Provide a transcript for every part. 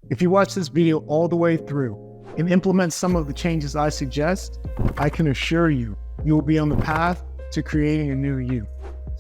If you watch this video all the way through and implement some of the changes I suggest, I can assure you, you will be on the path to creating a new you.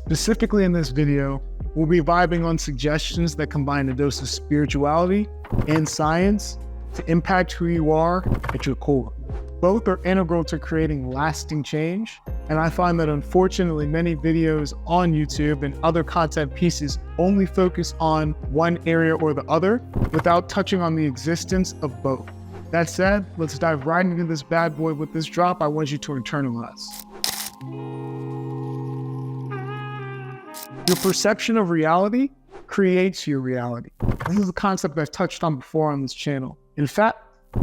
Specifically in this video, we'll be vibing on suggestions that combine a dose of spirituality and science to impact who you are at your core. Both are integral to creating lasting change, and I find that unfortunately many videos on YouTube and other content pieces only focus on one area or the other without touching on the existence of both. That said, let's dive right into this bad boy with this drop I want you to internalize. Your perception of reality creates your reality. This is a concept I've touched on before on this channel. In fact,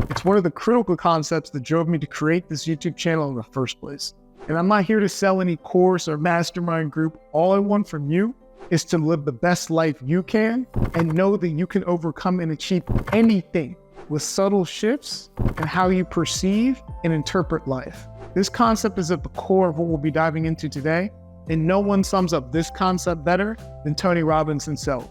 it's one of the critical concepts that drove me to create this YouTube channel in the first place. And I'm not here to sell any course or mastermind group. All I want from you is to live the best life you can and know that you can overcome and achieve anything with subtle shifts in how you perceive and interpret life. This concept is at the core of what we'll be diving into today, and no one sums up this concept better than Tony Robbins himself.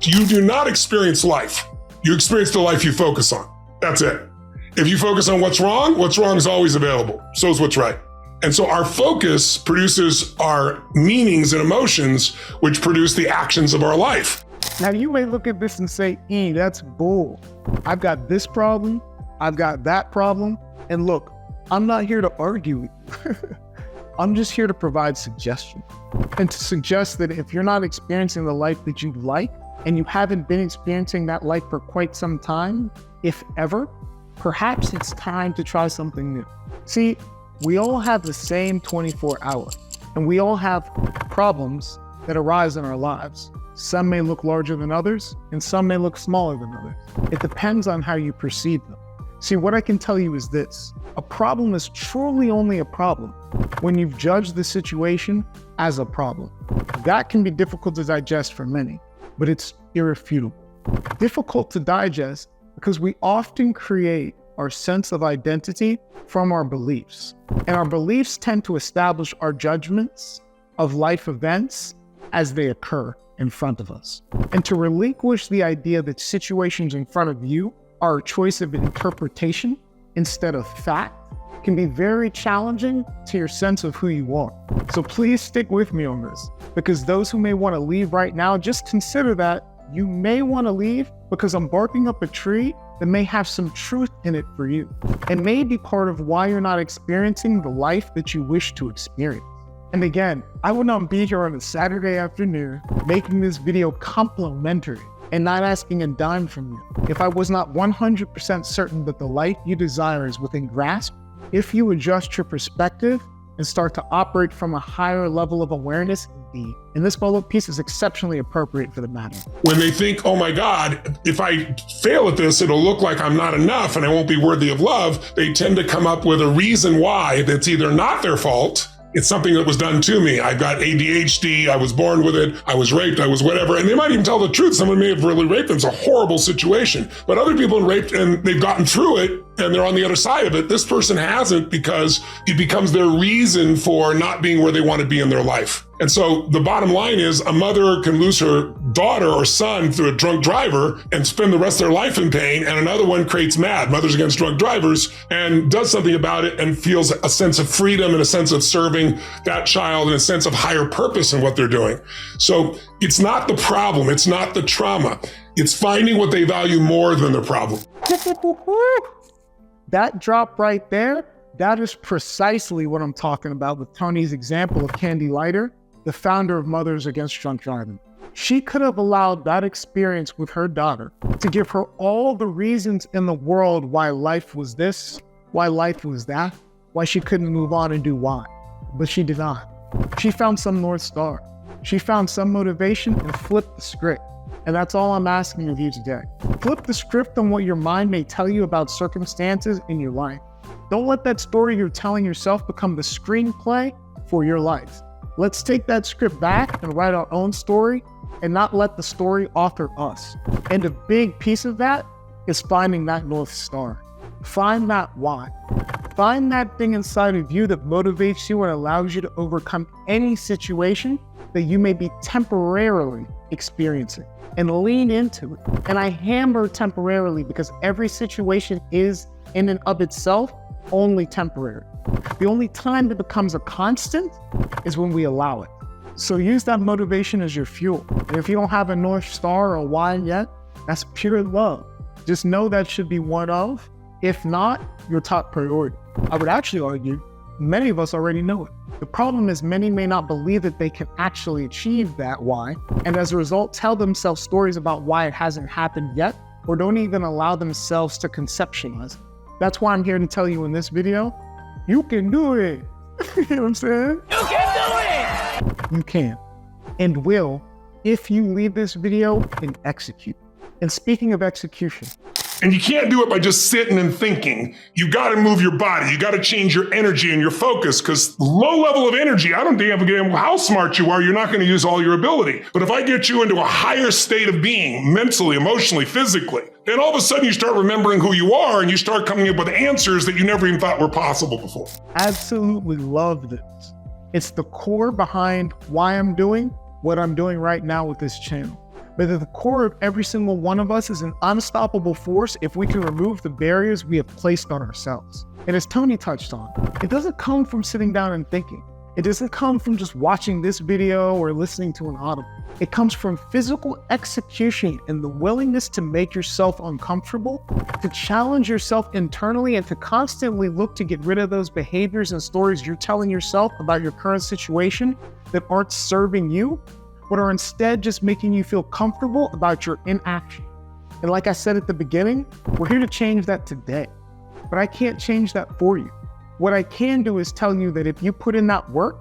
You do not experience life. You experience the life you focus on. That's it. If you focus on what's wrong is always available. So is what's right. And so our focus produces our meanings and emotions, which produce the actions of our life. Now you may look at this and say, that's bull. I've got this problem, I've got that problem. And look, I'm not here to argue with you. I'm just here to provide suggestions and to suggest that if you're not experiencing the life that you'd like, and you haven't been experiencing that life for quite some time, if ever, perhaps it's time to try something new. See, we all have the same 24 hours, and we all have problems that arise in our lives. Some may look larger than others, and some may look smaller than others. It depends on how you perceive them. See, what I can tell you is this: a problem is truly only a problem when you've judged the situation as a problem. That can be difficult to digest for many, but it's irrefutable. Difficult to digest because we often create our sense of identity from our beliefs. And our beliefs tend to establish our judgments of life events as they occur in front of us. And to relinquish the idea that situations in front of you are a choice of interpretation instead of fact can be very challenging to your sense of who you are. So please stick with me on this, because those who may want to leave right now, just consider that you may want to leave because I'm barking up a tree that may have some truth in it for you and may be part of why you're not experiencing the life that you wish to experience. And again, I would not be here on a Saturday afternoon making this video complimentary and not asking a dime from you if I was not 100% certain that the life you desire is within grasp if you adjust your perspective and start to operate from a higher level of awareness indeed. And this follow-up piece is exceptionally appropriate for the matter. When they think, oh my God, if I fail at this, it'll look like I'm not enough and I won't be worthy of love, they tend to come up with a reason why that's either not their fault, it's something that was done to me. I've got ADHD, I was born with it, I was raped, I was whatever. And they might even tell the truth. Someone may have really raped them. It's a horrible situation. But other people have raped and they've gotten through it and they're on the other side of it. This person hasn't, because it becomes their reason for not being where they want to be in their life. And so the bottom line is, a mother can lose her daughter or son through a drunk driver and spend the rest of their life in pain, and another one creates MAD, Mothers Against Drunk Drivers, and does something about it and feels a sense of freedom and a sense of serving that child and a sense of higher purpose in what they're doing. So it's not the problem, it's not the trauma, it's finding what they value more than the problem. That drop right there, that is precisely what I'm talking about with Tony's example of Candy Lightner, the founder of Mothers Against Drunk Driving. She could have allowed that experience with her daughter to give her all the reasons in the world why life was this, why life was that, why she couldn't move on and do why. But she did not. She found some North Star. She found some motivation and flipped the script. And that's all I'm asking of you today. Flip the script on what your mind may tell you about circumstances in your life. Don't let that story you're telling yourself become the screenplay for your life. Let's take that script back and write our own story and not let the story author us. And a big piece of that is finding that North Star. Find that why. Find that thing inside of you that motivates you and allows you to overcome any situation that you may be temporarily experiencing. and lean into it. And I hammer temporarily because every situation is in and of itself only temporary. The only time it becomes a constant is when we allow it. So use that motivation as your fuel. And if you don't have a North Star or why yet, that's pure love. Just know that should be one of, if not, your top priority. I would actually argue many of us already know it. The problem is many may not believe that they can actually achieve that why, and as a result, tell themselves stories about why it hasn't happened yet, or don't even allow themselves to conceptualize it. That's why I'm here to tell you in this video, you can do it. You know what I'm saying? You can do it! You can and will if you leave this video and execute. And speaking of execution, And you can't do it by just sitting and thinking. You got to move your body. You got to change your energy and your focus, because low level of energy, I don't give a damn how smart you are, you're not going to use all your ability. But if I get you into a higher state of being, mentally, emotionally, physically, then all of a sudden you start remembering who you are and you start coming up with answers that you never even thought were possible before. absolutely love this. It's the core behind why I'm doing what I'm doing right now with this channel. But at the core of every single one of us is an unstoppable force if we can remove the barriers we have placed on ourselves. And as Tony touched on, it doesn't come from sitting down and thinking. It doesn't come from just watching this video or listening to an audible. It comes from physical execution and the willingness to make yourself uncomfortable, to challenge yourself internally, and to constantly look to get rid of those behaviors and stories you're telling yourself about your current situation that aren't serving you, but are instead just making you feel comfortable about your inaction. And like I said at the beginning, we're here to change that today, but I can't change that for you. What I can do is tell you that if you put in that work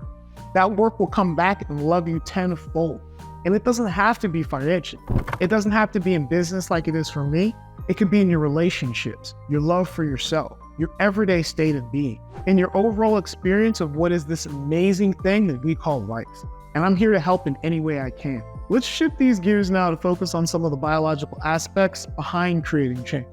will come back and love you tenfold. And it doesn't have to be financial. It doesn't have to be in business like it is for me. It could be in your relationships, your love for yourself, your everyday state of being, and your overall experience of what is this amazing thing that we call life. And I'm here to help in any way I can. Let's shift these gears now to focus on some of the biological aspects behind creating change.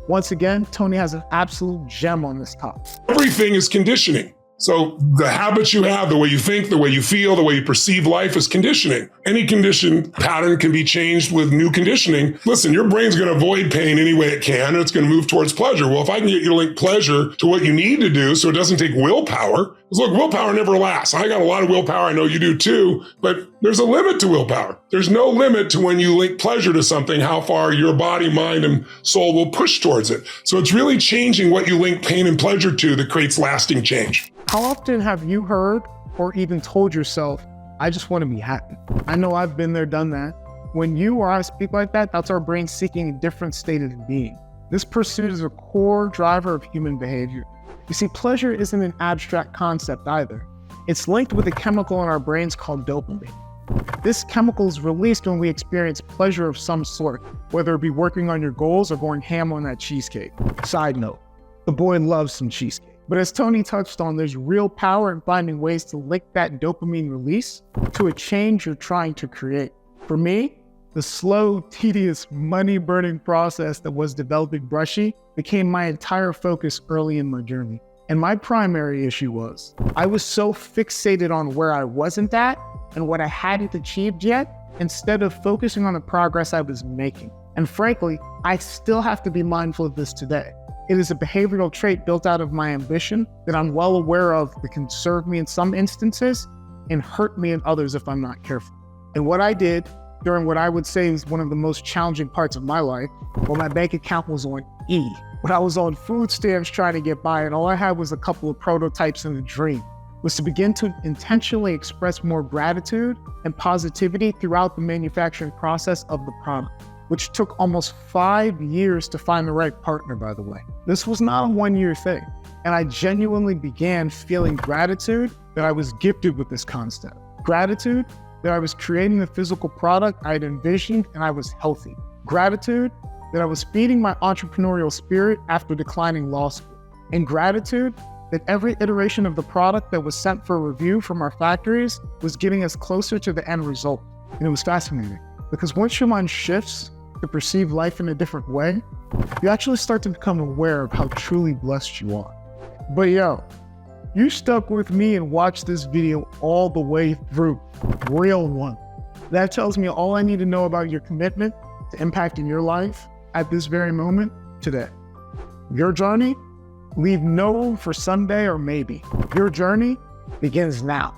Once again, Tony has an absolute gem on this topic. Everything is conditioning. So the habits you have, the way you think, the way you feel, the way you perceive life is conditioning. Any condition pattern can be changed with new conditioning. Listen, your brain's going to avoid pain any way it can, and it's going to move towards pleasure. Well, if I can get you to link pleasure to what you need to do so it doesn't take willpower, because look, willpower never lasts. I got a lot of willpower. I know you do too, but there's a limit to willpower. There's no limit to when you link pleasure to something, how far your body, mind, and soul will push towards it. So it's really changing what you link pain and pleasure to that creates lasting change. How often have you heard or even told yourself, I just want to be happy? I know I've been there, done that. When you or I speak like that, that's our brain seeking a different state of being. This pursuit is a core driver of human behavior. You see, pleasure isn't an abstract concept either. It's linked with a chemical in our brains called dopamine. This chemical is released when we experience pleasure of some sort, whether it be working on your goals or going ham on that cheesecake. Side note, the boy loves some cheesecake. But as Tony touched on, there's real power in finding ways to link that dopamine release to a change you're trying to create. For me, the slow, tedious, money-burning process that was developing Brushy became my entire focus early in my journey. And my primary issue was, I was so fixated on where I wasn't at and what I hadn't achieved yet, instead of focusing on the progress I was making. And frankly, I still have to be mindful of this today. It is a behavioral trait built out of my ambition that I'm well aware of that can serve me in some instances and hurt me in others if I'm not careful. And what I did during what I would say is one of the most challenging parts of my life, when my bank account was on E, when I was on food stamps trying to get by and all I had was a couple of prototypes and a dream, was to begin to intentionally express more gratitude and positivity throughout the manufacturing process of the product, which took almost 5 years to find the right partner, by the way. This was not a one-year thing. And I genuinely began feeling gratitude that I was gifted with this concept. Gratitude that I was creating the physical product I had envisioned and I was healthy. Gratitude that I was feeding my entrepreneurial spirit after declining law school. And gratitude that every iteration of the product that was sent for review from our factories was getting us closer to the end result. And it was fascinating because once your mind shifts to perceive life in a different way, you actually start to become aware of how truly blessed you are. But yo, you stuck with me and watched this video all the way through. Real one. That tells me all I need to know about your commitment to impacting your life at this very moment today. Your journey, leave no room for someday or maybe. Your journey begins now.